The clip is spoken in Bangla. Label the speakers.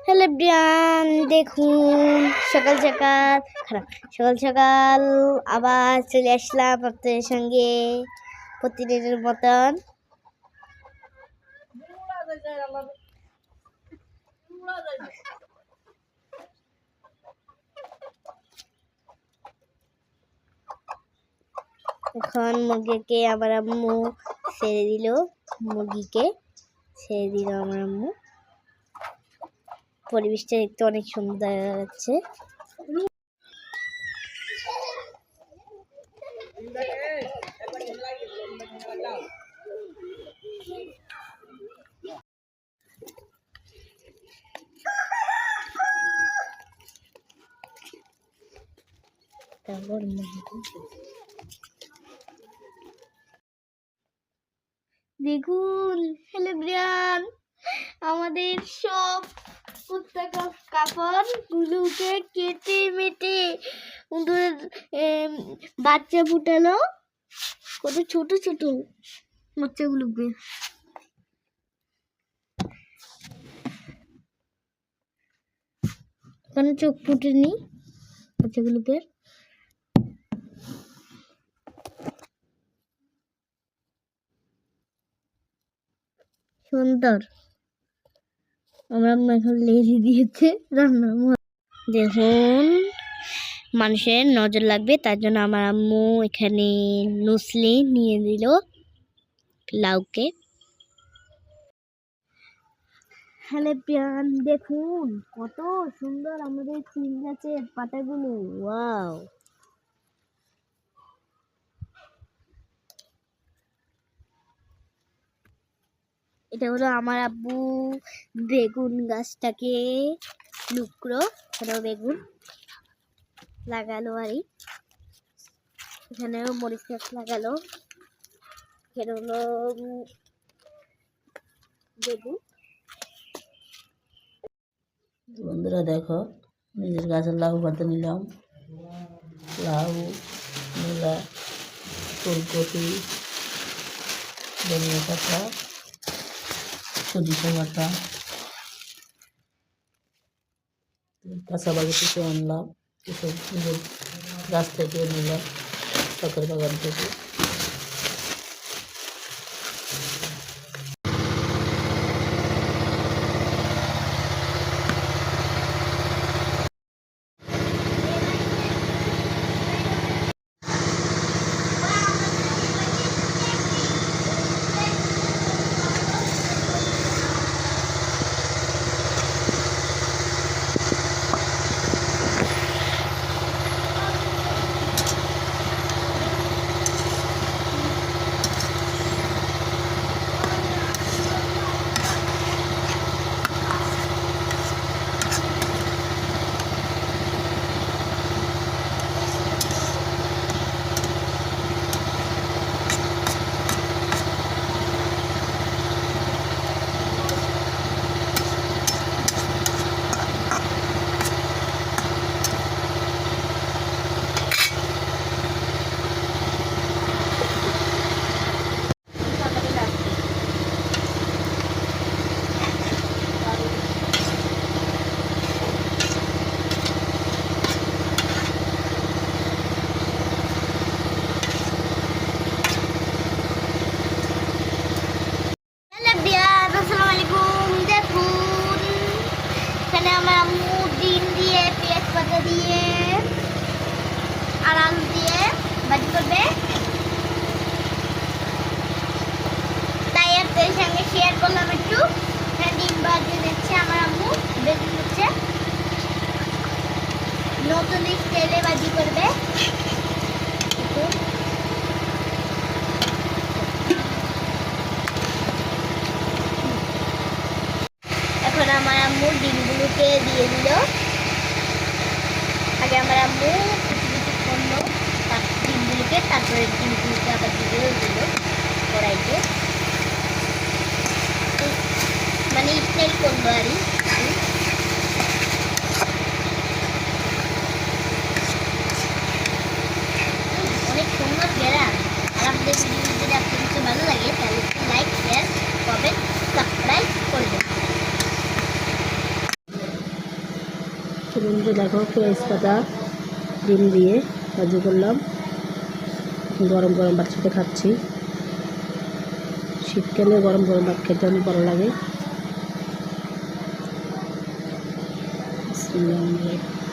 Speaker 1: হ্যালো ব্রিয়ান, দেখুন সকাল সকাল সকাল সকাল আবার চলে আসলাম আপনাদের সঙ্গে প্রতিদিনের মতন। এখন মুরগিকে আমার আম্মু ছেড়ে দিল, আমার আম্মু। পরিবেশটা দেখতে অনেক সুন্দর দেখা যাচ্ছে। দেখুন হ্যালো ব্রিয়ান, আমাদের সব কাপড় গুলোকে কেটে মেটে ওদের বাচ্চা ফুটালো, কত ছোট ছোট বাচ্চাগুলোকে। কেন চোখ ফুটেনি বাচ্চাগুলোকে? সুন্দর। আমরা এখন লেজি দিয়েছে রান্না। দেখুন মানুষের নজর লাগবে, তার জন্য আমার আম্মু এখানে নুসলি নিয়ে দিল লাউকে। হ্যালো প্রিয়ান, দেখুন কত সুন্দর আমাদের চিল গাছের পাতাগুলো। ওয়াও, এটা হলো আমার আব্বু বেগুন গাছটাকে লুকরো বেগুন লাগালো আর এখানেও মরিচ গাছ লাগালো। এখানে হলো বেগুন।
Speaker 2: বন্ধুরা দেখো, নিজের গাছের লাউ পাতা নিলাম। লাউ, মূলা, ফুলকপি, ধনিয়া পাতা, সরিষা বাটা, কাঁচা বাগি কিছু আনলাম, কিছু নিজের গাছ থেকে নিলাম, শখের বাগান থেকে।
Speaker 1: আমার আম্মু ডিম দিয়ে, পেঁয়াজ পাতা দিয়ে আর আলু দিয়ে ভাজি করবে, তাই আপনাদের সঙ্গে শেয়ার করলাম একটু। ডিম ভাজি দিচ্ছে আমার আম্মু, বেগুন হচ্ছে নতুন স্টাইলে ভাজি করবে। এখন আমার আম্মু ডিমগুলোকে দিয়ে দিল। আগে আমার আম্মু কিছু করলো ডিমগুলোকে, তারপরে ডিমগুলোকে আবার দিয়ে দিল কড়াইতে, মানে স্টাইল করলো আর
Speaker 2: যে দেখো পেঁয়াজ পাতা ডিম দিয়ে ভাজি করলাম, গরম গরম ভাত সাথে খাচ্ছি। শীতকালে গরম গরম ভাত খেতে অনেক ভালো লাগে। বিসমিল্লাহির রহমানির রহিম।